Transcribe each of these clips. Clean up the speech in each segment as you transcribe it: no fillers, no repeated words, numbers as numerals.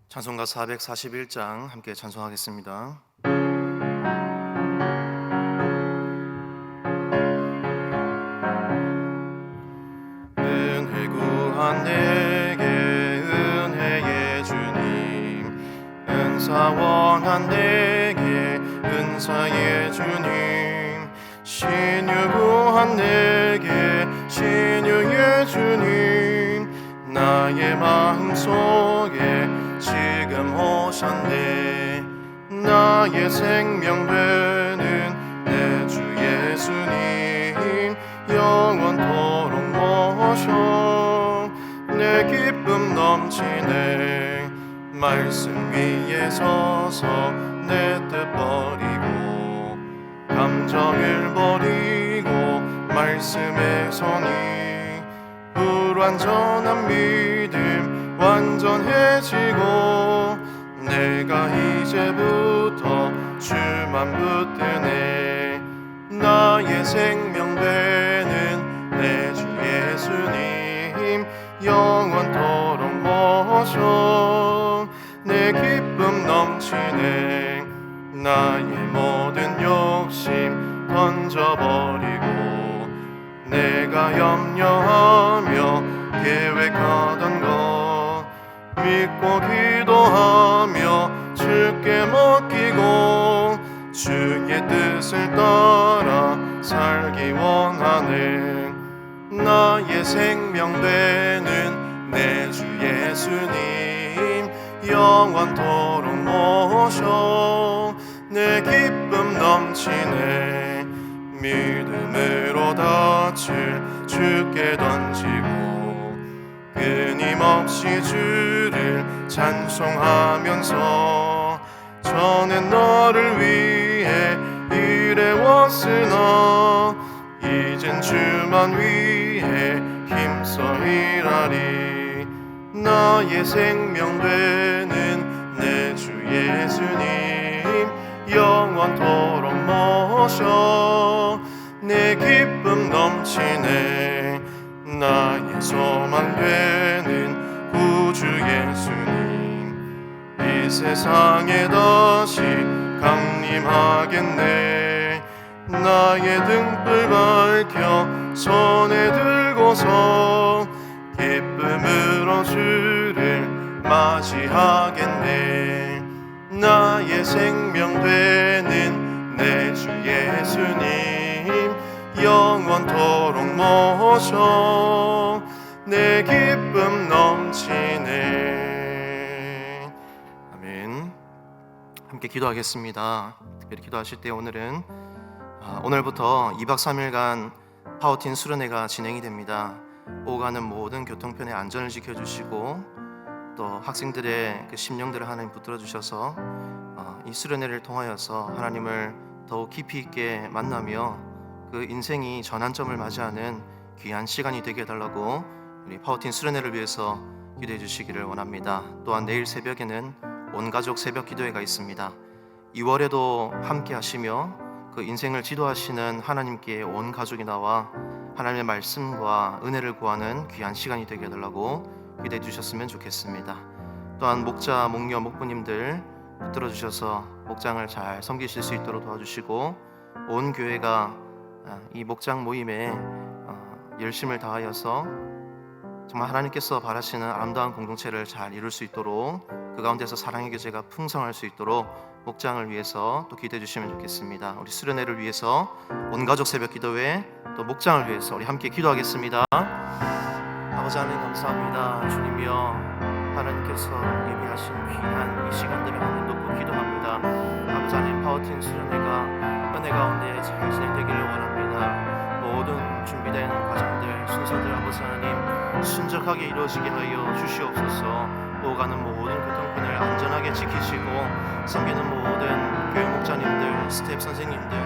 찬송가 441장 함께 찬송하겠습니다. 은혜 구한 내게 은혜의 주님, 은사 원한 내게 은사의 주님, 신유 구한 내게 신유의 주님, 나의 마음속에 지금 오셨네. 나의 생명 되는 내 주 예수님, 영원토록 모셔 내 기쁨 넘치네. 말씀 위에 서서 내 뜻 버리고 감정을 버리고 말씀에 서니 불완전한 믿음 완전해지고 내가 이제부터 주만 붙드네. 나의 생명 되는 내 주 예수님, 영원토록 모셔 내 기쁨 넘치네. 나의 모든 욕심 던져버리고 내가 염려하며 계획하던 것 믿고 기도하며 주께 맡기고 주의 뜻을 따라 살기 원하네. 나의 생명 되는 내 주 예수님, 영원토록 모셔 내 기쁨 넘치네. 믿음으로 닻을 주께 던지고 끊임없이 주를 찬송하면서 전엔 너를 위해 일해왔으나 이젠 주만 위해 힘써 일하리. 나의 생명 되는 내 주 예수님, 영원토록 모셔 내 기쁨 넘치네. 나의 소망 되는 구주 예수님, 이 세상에 다시 강림하겠네. 나의 등불 밝혀 손에 들고서 기쁨으로 주를 맞이하겠네. 나의 생명 되는 내 주 예수님, 영원토록 모셔 내 기쁨 넘치네. 아멘. 함께 기도하겠습니다. 특별히 기도하실 때 오늘부터 2박 3일간 파워틴 수련회가 진행이 됩니다. 오가는 모든 교통편의 안전을 지켜주시고 또 학생들의 그 심령들을 하나님 붙들어 주셔서 이 수련회를 통하여서 하나님을 더욱 깊이 있게 만나며 그 인생이 전환점을 맞이하는 귀한 시간이 되게 해달라고 우리 파워틴 수련회를 위해서 기도해 주시기를 원합니다. 또한 내일 새벽에는 온가족 새벽 기도회가 있습니다. 2월에도 함께 하시며 그 인생을 지도하시는 하나님께 온 가족이 나와 하나님의 말씀과 은혜를 구하는 귀한 시간이 되게 해달라고 기대해 주셨으면 좋겠습니다. 또한 목자, 목녀, 목부님들 붙들어 주셔서 목장을 잘 섬기실 수 있도록 도와주시고 온 교회가 이 목장 모임에 열심을 다하여서 정말 하나님께서 바라시는 아름다운 공동체를 잘 이룰 수 있도록 그 가운데서 사랑의 교제가 풍성할 수 있도록 목장을 위해서 또 기도해 주시면 좋겠습니다. 우리 수련회를 위해서 온가족 새벽 기도회 또 목장을 위해서 우리 함께 기도하겠습니다. 아버지 하나님 감사합니다. 주님이여, 하나님께서 예비하신 귀한 이 시간들을 하나님 놓고 기도합니다. 아버지 하나님, 파워틴 수련회가 은혜 가운데 잘 진행되기를 원합니다. 모든 준비된 과정들, 순서들 아버지 하나님 순적하게 이루어지게 하여 주시옵소서. 오가는 모든 교통편을 안전하게 지키시고 섬기는 모든 교육 목자님들, 스텝 선생님들,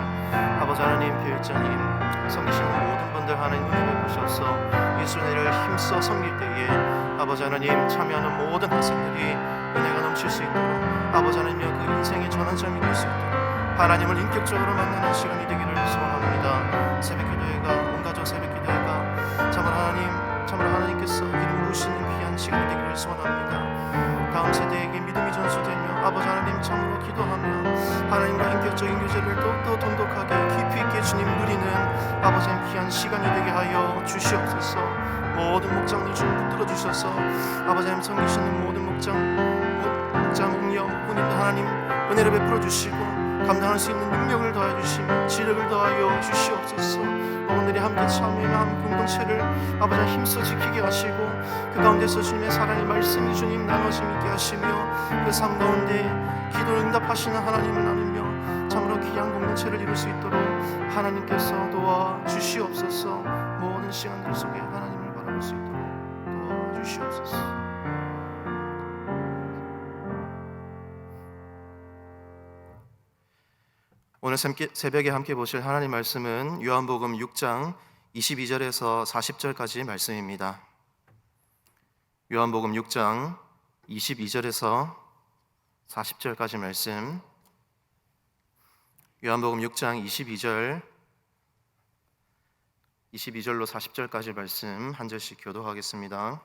아버지 하나님, 교육자님, 섬기시는 모든 분들 하나님 은혜 베푸셔서 이 수련회를 힘써 섬길 때에 아버지 하나님 참여하는 모든 학생들이 은혜가 넘칠 수 있도록 아버지 하나님여 그 인생의 전환점이 될 수 있도록 하나님을 인격적으로 만나는 시간이 되기를 소원합니다. 새벽기도회가 온가족 새벽기도회가 참으로 하나님께서 이름 부르시는 귀한 시간이 되기를 소원합니다. 다음 세대에게 믿음이 전수되며 아버지 하나님 참으로 기도하며 하나님과 인격적인 교제를 더욱더 돈독하게 깊이 있게 주님 누리는 아버지 귀한 시간이 되게 하여 주시옵소서. 모든 목장들 주님 붙들어 주셔서 아버지 하나님 섬기시는 모든 목장 웅여 목군님도 하나님 은혜를 베풀어 주시고 감당할 수 있는 능력을 더해 주시며 지력을 더하여 주시옵소서. 오늘이 함께 참여하며 한 공동체를 아버지 힘써 지키게 하시고 그 가운데서 주님의 사랑의 말씀이 주님 나눠짐 있게 하시며 그 삶 가운데 기도를 응답하시는 하나님을 나누며 참으로 귀한 공동체를 이룰 수 있도록 하나님께서 도와 주시옵소서. 모든 시간들 속에 하나님을 바라볼 수 있도록 도와 주시옵소서. 오늘 새벽에 함께 보실 하나님 말씀은 요한복음 6장 22절에서 40절까지 말씀입니다. 요한복음 6장 22절에서 40절까지 말씀. 요한복음 6장 22절로 40절까지 말씀 한 절씩 교도하겠습니다.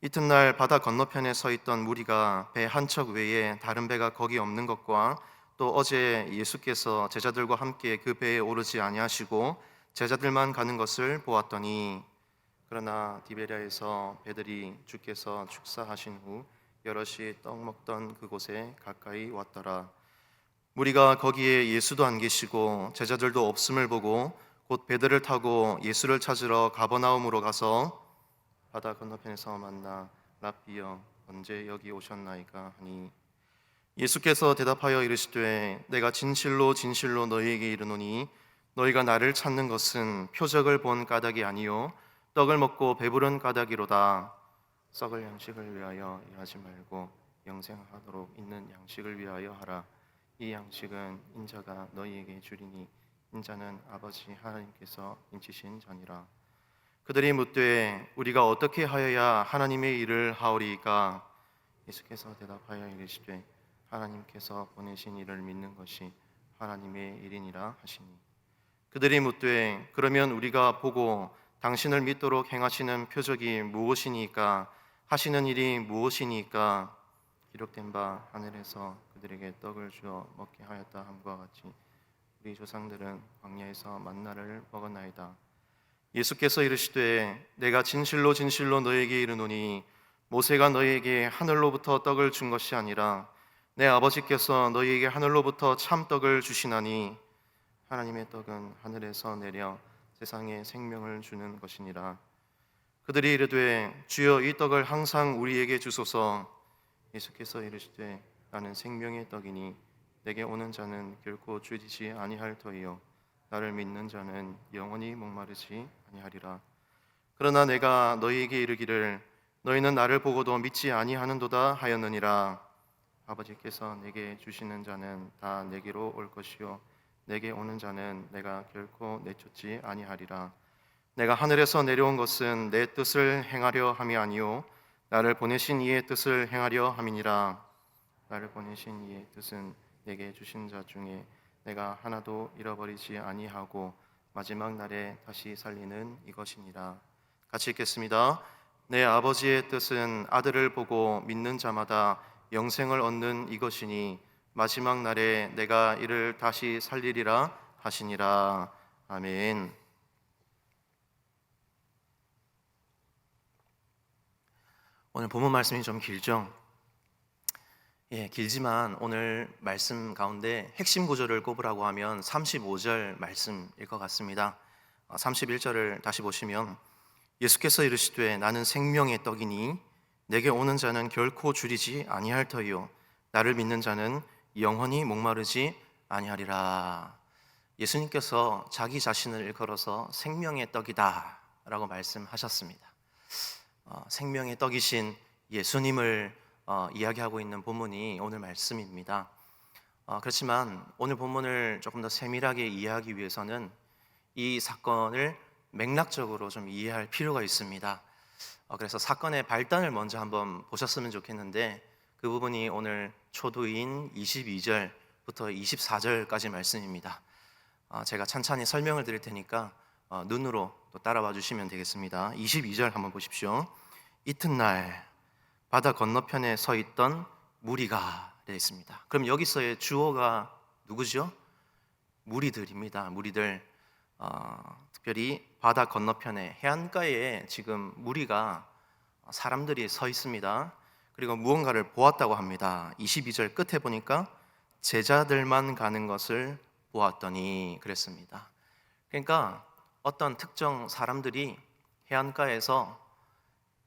이튿날 바다 건너편에 서 있던 무리가 배 한 척 외에 다른 배가 거기 없는 것과 또 어제 예수께서 제자들과 함께 그 배에 오르지 아니하시고 제자들만 가는 것을 보았더니 그러나 디베랴에서 배들이 주께서 축사하신 후 여럿이 떡 먹던 그곳에 가까이 왔더라. 무리가 거기에 예수도 안 계시고 제자들도 없음을 보고 곧 배들을 타고 예수를 찾으러 가버나움으로 가서 바다 건너편에서 만나 랍비여 언제 여기 오셨나이까 하니 예수께서 대답하여 이르시되 내가 진실로 진실로 너희에게 이르노니 너희가 나를 찾는 것은 표적을 본 까닭이 아니요 떡을 먹고 배부른 까닭이로다. 썩을 양식을 위하여 일하지 말고 영생하도록 있는 양식을 위하여 하라. 이 양식은 인자가 너희에게 주리니 인자는 아버지 하나님께서 인치신 자니라. 그들이 묻되 우리가 어떻게 하여야 하나님의 일을 하오리이까? 예수께서 대답하여 이르시되 하나님께서 보내신 이를 믿는 것이 하나님의 일이니라 하시니 그들이 묻되 그러면 우리가 보고 당신을 믿도록 행하시는 표적이 무엇이니까 하시는 일이 무엇이니까? 기록된 바 하늘에서 그들에게 떡을 주어 먹게 하였다 함과 같이 우리 조상들은 광야에서 만나를 먹었나이다. 예수께서 이르시되 내가 진실로 진실로 너에게 이르노니 모세가 너희에게 하늘로부터 떡을 준 것이 아니라 내 아버지께서 너희에게 하늘로부터 참떡을 주시나니 하나님의 떡은 하늘에서 내려 세상에 생명을 주는 것이니라. 그들이 이르되 주여 이 떡을 항상 우리에게 주소서. 예수께서 이르시되 나는 생명의 떡이니 내게 오는 자는 결코 줄이지 아니할 터이요 나를 믿는 자는 영원히 목마르지 아니하리라. 그러나 내가 너희에게 이르기를 너희는 나를 보고도 믿지 아니하는도다 하였느니라. 아버지께서 내게 주시는 자는 다 내게로 올 것이요 내게 오는 자는 내가 결코 내쫓지 아니하리라. 내가 하늘에서 내려온 것은 내 뜻을 행하려 함이 아니요 나를 보내신 이의 뜻을 행하려 함이니라. 나를 보내신 이의 뜻은 내게 주신 자 중에 내가 하나도 잃어버리지 아니하고 마지막 날에 다시 살리는 이것이니라. 같이 읽겠습니다. 내 아버지의 뜻은 아들을 보고 믿는 자마다 영생을 얻는 이것이니 마지막 날에 내가 이를 다시 살리리라 하시니라. 아멘. 오늘 본문 말씀이 좀 길죠? 길지만 오늘 말씀 가운데 핵심 구절을 꼽으라고 하면 35절 말씀일 것 같습니다. 31절을 다시 보시면 예수께서 이르시되 나는 생명의 떡이니 내게 오는 자는 결코 줄이지 아니할 터이요 나를 믿는 자는 영원히 목마르지 아니하리라. 예수님께서 자기 자신을 일컬어서 생명의 떡이다 라고 말씀하셨습니다. 생명의 떡이신 예수님을 이야기하고 있는 본문이 오늘 말씀입니다. 그렇지만 오늘 본문을 조금 더 세밀하게 이해하기 위해서는 이 사건을 맥락적으로 좀 이해할 필요가 있습니다. 그래서 사건의 발단을 먼저 한번 보셨으면 좋겠는데 그 부분이 오늘 초두인 22절부터 24절까지 말씀입니다. 제가 찬찬히 설명을 드릴 테니까 눈으로 또 따라와 주시면 되겠습니다. 22절 한번 보십시오. 이튿날 바다 건너편에 서 있던 무리가 되어 있습니다. 그럼 여기서의 주어가 누구죠? 무리들입니다. 무리들. 특별히 바다 건너편에 해안가에 지금 무리가 사람들이 서 있습니다. 그리고 무언가를 보았다고 합니다. 22절 끝에 보니까 제자들만 가는 것을 보았더니 그랬습니다. 그러니까 어떤 특정 사람들이 해안가에서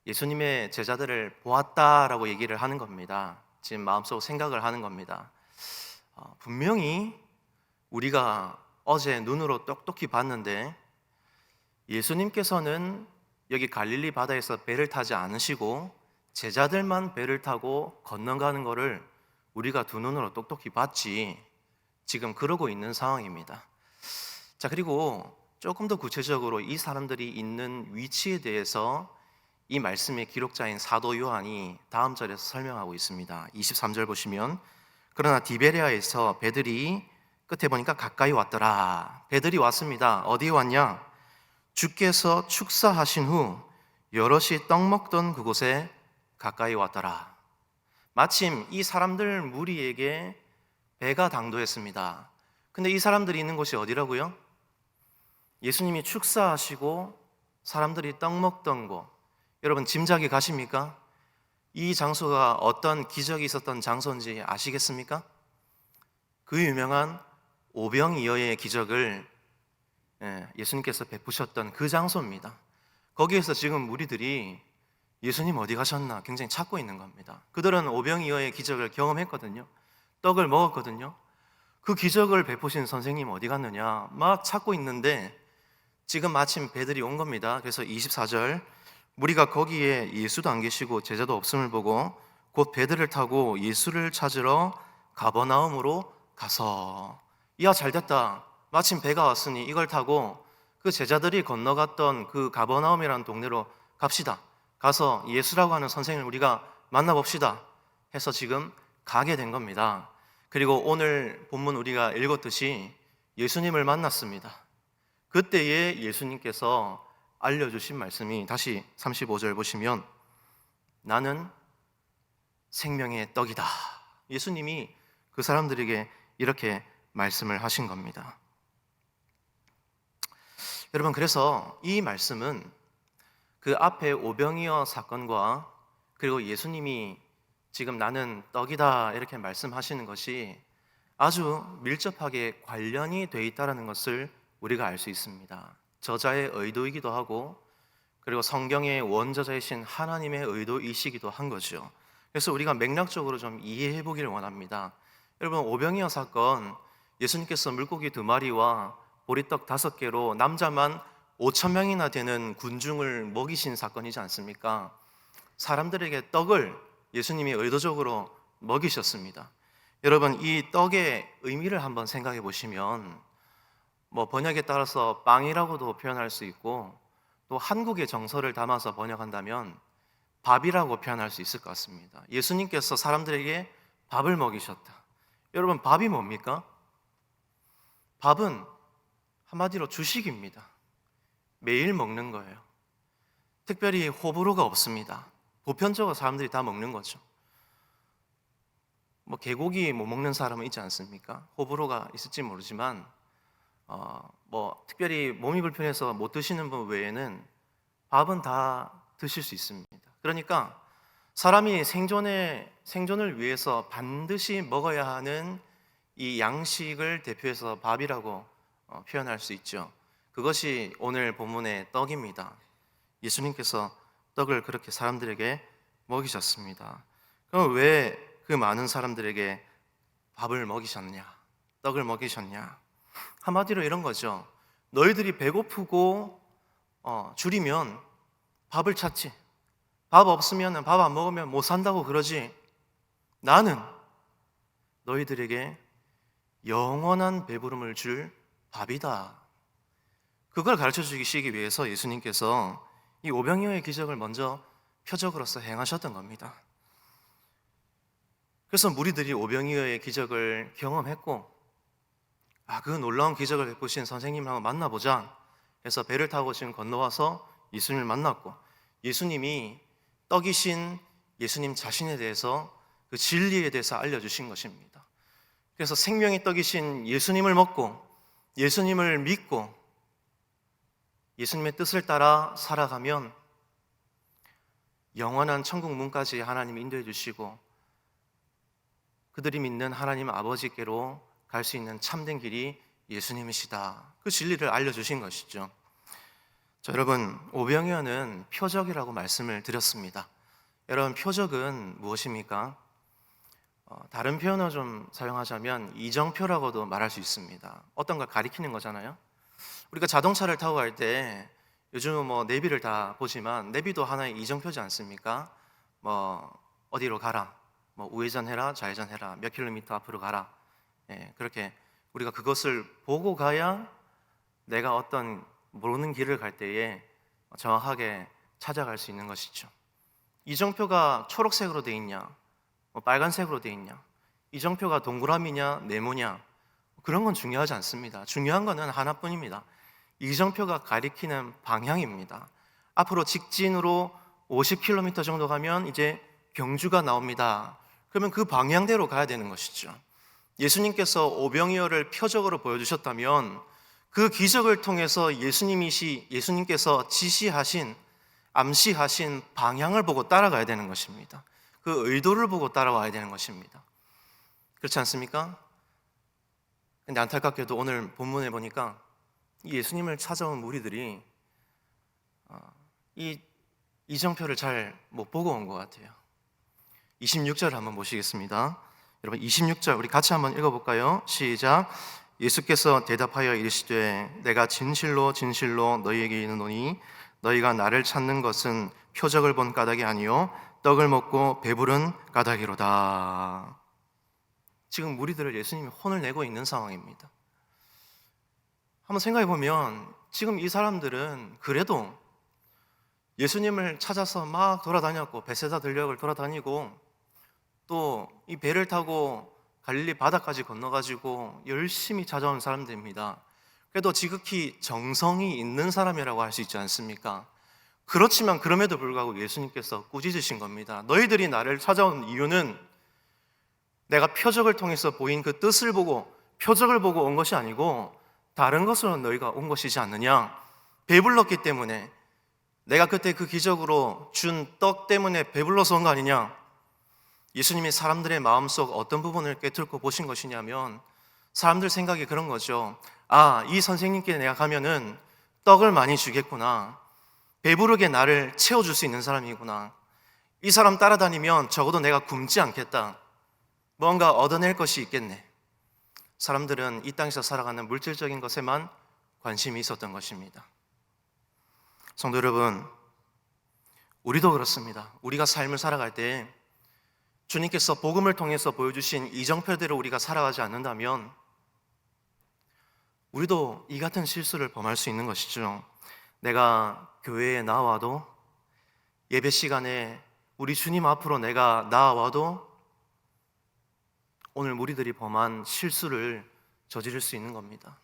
예수님의 제자들을 보았다라고 얘기를 하는 겁니다. 지금 마음속으로 생각을 하는 겁니다. 분명히 우리가 어제 눈으로 똑똑히 봤는데 예수님께서는 여기 갈릴리 바다에서 배를 타지 않으시고 제자들만 배를 타고 건너가는 것을 우리가 두 눈으로 똑똑히 봤지, 지금 그러고 있는 상황입니다. 자, 그리고 조금 더 구체적으로 이 사람들이 있는 위치에 대해서 이 말씀의 기록자인 사도 요한이 다음 절에서 설명하고 있습니다. 23절 보시면, 그러나 디베레아에서 배들이 끝에 보니까 가까이 왔더라. 배들이 왔습니다. 어디에 왔냐? 주께서 축사하신 후 여럿이 떡 먹던 그곳에 가까이 왔더라. 마침 이 사람들 무리에게 배가 당도했습니다. 근데 이 사람들이 있는 곳이 어디라고요? 예수님이 축사하시고 사람들이 떡 먹던 곳, 여러분 짐작이 가십니까? 이 장소가 어떤 기적이 있었던 장소인지 아시겠습니까? 그 유명한 오병이어의 기적을 예수님께서 베푸셨던 그 장소입니다. 거기에서 지금 무리들이 예수님 어디 가셨나 굉장히 찾고 있는 겁니다. 그들은 오병이어의 기적을 경험했거든요. 떡을 먹었거든요. 그 기적을 베푸신 선생님 어디 갔느냐 막 찾고 있는데 지금 마침 배들이 온 겁니다. 그래서 24절, 무리가 거기에 예수도 안 계시고 제자도 없음을 보고 곧 배들을 타고 예수를 찾으러 가버나움으로 가서, 이야 잘됐다, 마침 배가 왔으니 이걸 타고 그 제자들이 건너갔던 그 가버나움이라는 동네로 갑시다. 가서 예수라고 하는 선생님을 우리가 만나봅시다 해서 지금 가게 된 겁니다. 그리고 오늘 본문 우리가 읽었듯이 예수님을 만났습니다. 그때에 예수님께서 알려주신 말씀이, 다시 35절 보시면, 나는 생명의 떡이다. 예수님이 그 사람들에게 이렇게 말씀을 하신 겁니다. 여러분, 그래서 이 말씀은 그 앞에 오병이어 사건과 그리고 예수님이 지금 나는 떡이다 이렇게 말씀하시는 것이 아주 밀접하게 관련이 되어 있다는 것을 우리가 알 수 있습니다. 저자의 의도이기도 하고 그리고 성경의 원저자이신 하나님의 의도이시기도 한 거죠. 그래서 우리가 맥락적으로 좀 이해해 보기를 원합니다. 여러분, 오병이어 사건, 예수님께서 물고기 2마리와 보리떡 5개로 남자만 5,000명이나 되는 군중을 먹이신 사건이지 않습니까? 사람들에게 떡을 예수님이 의도적으로 먹이셨습니다. 여러분, 이 떡의 의미를 한번 생각해 보시면 번역에 따라서 빵이라고도 표현할 수 있고 또 한국의 정서를 담아서 번역한다면 밥이라고 표현할 수 있을 것 같습니다. 예수님께서 사람들에게 밥을 먹이셨다. 여러분, 밥이 뭡니까? 밥은 한마디로 주식입니다. 매일 먹는 거예요. 특별히 호불호가 없습니다. 보편적으로 사람들이 다 먹는 거죠. 개고기 못 먹는 사람은 있지 않습니까? 호불호가 있을지 모르지만 특별히 몸이 불편해서 못 드시는 분 외에는 밥은 다 드실 수 있습니다. 그러니까 사람이 생존을 위해서 반드시 먹어야 하는 이 양식을 대표해서 밥이라고 표현할 수 있죠. 그것이 오늘 본문의 떡입니다. 예수님께서 떡을 그렇게 사람들에게 먹이셨습니다. 그럼 왜 그 많은 사람들에게 밥을 먹이셨냐? 떡을 먹이셨냐? 한마디로 이런 거죠. 너희들이 배고프고 줄이면 밥을 찾지. 밥 없으면, 밥 안 먹으면 못 산다고 그러지. 나는 너희들에게 영원한 배부름을 줄 밥이다. 그걸 가르쳐 주시기 위해서 예수님께서 이 오병이어의 기적을 먼저 표적으로서 행하셨던 겁니다. 그래서 무리들이 오병이어의 기적을 경험했고, 그 놀라운 기적을 베푸신 선생님을 한번 만나보자 해서 배를 타고 지금 건너와서 예수님을 만났고, 예수님이 떡이신 예수님 자신에 대해서, 그 진리에 대해서 알려주신 것입니다. 그래서 생명의 떡이신 예수님을 먹고 예수님을 믿고 예수님의 뜻을 따라 살아가면 영원한 천국 문까지 하나님이 인도해 주시고 그들이 믿는 하나님 아버지께로 갈 수 있는 참된 길이 예수님이시다. 그 진리를 알려주신 것이죠. 자, 여러분, 오병이어는 표적이라고 말씀을 드렸습니다. 여러분, 표적은 무엇입니까? 다른 표현을 좀 사용하자면 이정표라고도 말할 수 있습니다. 어떤 걸 가리키는 거잖아요. 우리가 자동차를 타고 갈 때 요즘은 뭐 내비를 다 보지만 내비도 하나의 이정표지 않습니까? 뭐 어디로 가라, 뭐 우회전해라, 좌회전해라, 몇 킬로미터 앞으로 가라. 예, 그렇게 우리가 그것을 보고 가야 내가 어떤 모르는 길을 갈 때에 정확하게 찾아갈 수 있는 것이죠. 이정표가 초록색으로 돼 있냐, 뭐 빨간색으로 돼 있냐, 이정표가 동그라미냐 네모냐, 그런 건 중요하지 않습니다. 중요한 거는 하나뿐입니다. 이정표가 가리키는 방향입니다. 앞으로 직진으로 50km 정도 가면 이제 경주가 나옵니다. 그러면 그 방향대로 가야 되는 것이죠. 예수님께서 오병이어를 표적으로 보여주셨다면 그 기적을 통해서 예수님께서 지시하신, 암시하신 방향을 보고 따라가야 되는 것입니다. 그 의도를 보고 따라와야 되는 것입니다. 그렇지 않습니까? 근데 안타깝게도 오늘 본문에 보니까 이 예수님을 찾아온 무리들이 이 이정표를 잘 못 보고 온 것 같아요. 26절 한번 보시겠습니다. 여러분, 26절 우리 같이 한번 읽어볼까요? 시작. 예수께서 대답하여 이르시되 내가 진실로 진실로 너희에게 이르노니 너희가 나를 찾는 것은 표적을 본 까닭이 아니요 떡을 먹고 배부른 까닭이로다. 지금 무리들을 예수님이 혼을 내고 있는 상황입니다. 한번 생각해 보면 지금 이 사람들은 그래도 예수님을 찾아서 막 돌아다녔고 베세다 들녘을 돌아다니고 또 이 배를 타고 갈릴리 바다까지 건너가지고 열심히 찾아온 사람들입니다. 그래도 지극히 정성이 있는 사람이라고 할 수 있지 않습니까? 그렇지만 그럼에도 불구하고 예수님께서 꾸짖으신 겁니다. 너희들이 나를 찾아온 이유는 내가 표적을 통해서 보인 그 뜻을 보고 표적을 보고 온 것이 아니고 다른 것으로 너희가 온 것이지 않느냐? 배불렀기 때문에, 내가 그때 그 기적으로 준 떡 때문에 배불러서 온 거 아니냐? 예수님이 사람들의 마음속 어떤 부분을 꿰뚫고 보신 것이냐면 사람들 생각이 그런 거죠. 아, 이 선생님께 내가 가면은 떡을 많이 주겠구나, 배부르게 나를 채워줄 수 있는 사람이구나, 이 사람 따라다니면 적어도 내가 굶지 않겠다, 뭔가 얻어낼 것이 있겠네. 사람들은 이 땅에서 살아가는 물질적인 것에만 관심이 있었던 것입니다. 성도 여러분, 우리도 그렇습니다. 우리가 삶을 살아갈 때 주님께서 복음을 통해서 보여주신 이정표대로 우리가 살아가지 않는다면 우리도 이 같은 실수를 범할 수 있는 것이죠. 내가 교회에 나와도, 예배 시간에 우리 주님 앞으로 내가 나와도 오늘 우리들이 범한 실수를 저지를 수 있는 겁니다.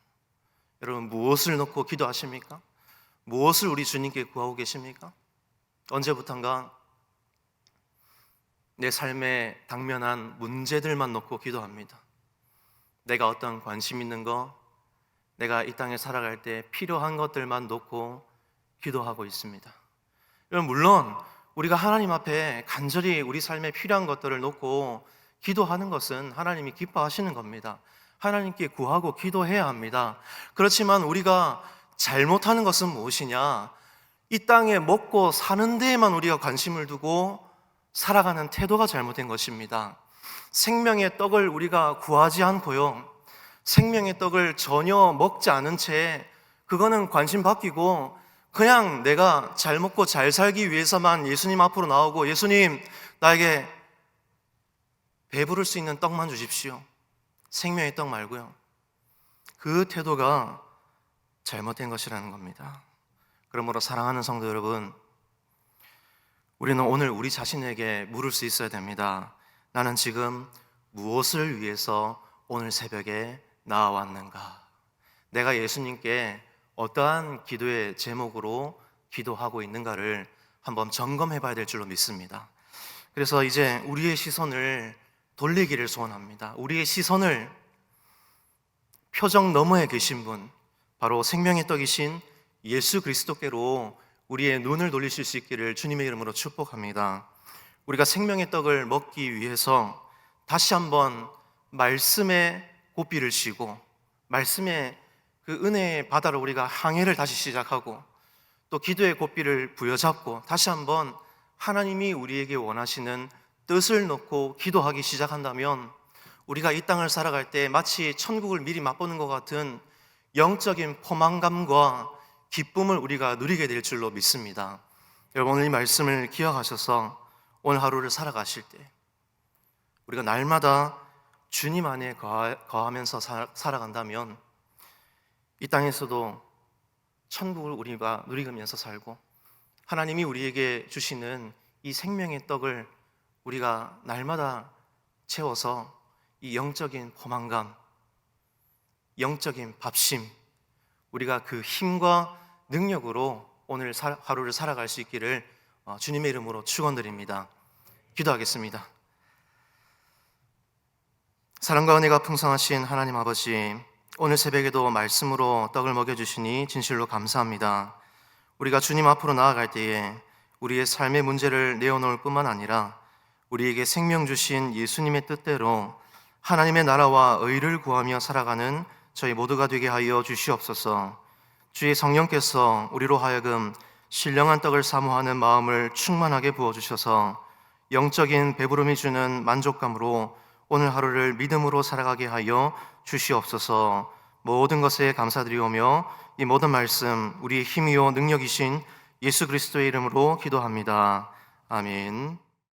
여러분, 무엇을 놓고 기도하십니까? 무엇을 우리 주님께 구하고 계십니까? 언제부턴가 내 삶에 당면한 문제들만 놓고 기도합니다. 내가 어떤 관심 있는 거, 내가 이 땅에 살아갈 때 필요한 것들만 놓고 기도하고 있습니다. 여러분, 물론 우리가 하나님 앞에 간절히 우리 삶에 필요한 것들을 놓고 기도하는 것은 하나님이 기뻐하시는 겁니다. 하나님께 구하고 기도해야 합니다. 그렇지만 우리가 잘못하는 것은 무엇이냐? 이 땅에 먹고 사는 데에만 우리가 관심을 두고 살아가는 태도가 잘못된 것입니다. 생명의 떡을 우리가 구하지 않고요, 생명의 떡을 전혀 먹지 않은 채 그거는 관심 바뀌고 그냥 내가 잘 먹고 잘 살기 위해서만 예수님 앞으로 나오고, 예수님 나에게 배부를 수 있는 떡만 주십시오, 생명의 떡 말고요, 그 태도가 잘못된 것이라는 겁니다. 그러므로 사랑하는 성도 여러분, 우리는 오늘 우리 자신에게 물을 수 있어야 됩니다. 나는 지금 무엇을 위해서 오늘 새벽에 나와왔는가? 내가 예수님께 어떠한 기도의 제목으로 기도하고 있는가를 한번 점검해 봐야 될 줄로 믿습니다. 그래서 이제 우리의 시선을 돌리기를 소원합니다. 우리의 시선을 표정 너머에 계신 분, 바로 생명의 떡이신 예수 그리스도께로 우리의 눈을 돌리실 수 있기를 주님의 이름으로 축복합니다. 우리가 생명의 떡을 먹기 위해서 다시 한번 말씀의 고삐를 쥐고 말씀의 그 은혜의 바다로 우리가 항해를 다시 시작하고 또 기도의 고삐를 부여잡고 다시 한번 하나님이 우리에게 원하시는 뜻을 놓고 기도하기 시작한다면 우리가 이 땅을 살아갈 때 마치 천국을 미리 맛보는 것 같은 영적인 포만감과 기쁨을 우리가 누리게 될 줄로 믿습니다. 여러분, 오늘 이 말씀을 기억하셔서 오늘 하루를 살아가실 때 우리가 날마다 주님 안에 거하면서 살아간다면 이 땅에서도 천국을 우리가 누리면서 살고 하나님이 우리에게 주시는 이 생명의 떡을 우리가 날마다 채워서 이 영적인 포만감, 영적인 밥심, 우리가 그 힘과 능력으로 오늘 하루를 살아갈 수 있기를 주님의 이름으로 축원드립니다. 기도하겠습니다. 사랑과 은혜가 풍성하신 하나님 아버지, 오늘 새벽에도 말씀으로 떡을 먹여주시니 진실로 감사합니다. 우리가 주님 앞으로 나아갈 때에 우리의 삶의 문제를 내어놓을 뿐만 아니라 우리에게 생명 주신 예수님의 뜻대로 하나님의 나라와 의를 구하며 살아가는 저희 모두가 되게 하여 주시옵소서. 주의 성령께서 우리로 하여금 신령한 떡을 사모하는 마음을 충만하게 부어주셔서 영적인 배부름이 주는 만족감으로 오늘 하루를 믿음으로 살아가게 하여 주시옵소서. 모든 것에 감사드리오며 이 모든 말씀 우리의 힘이요 능력이신 예수 그리스도의 이름으로 기도합니다. 아멘.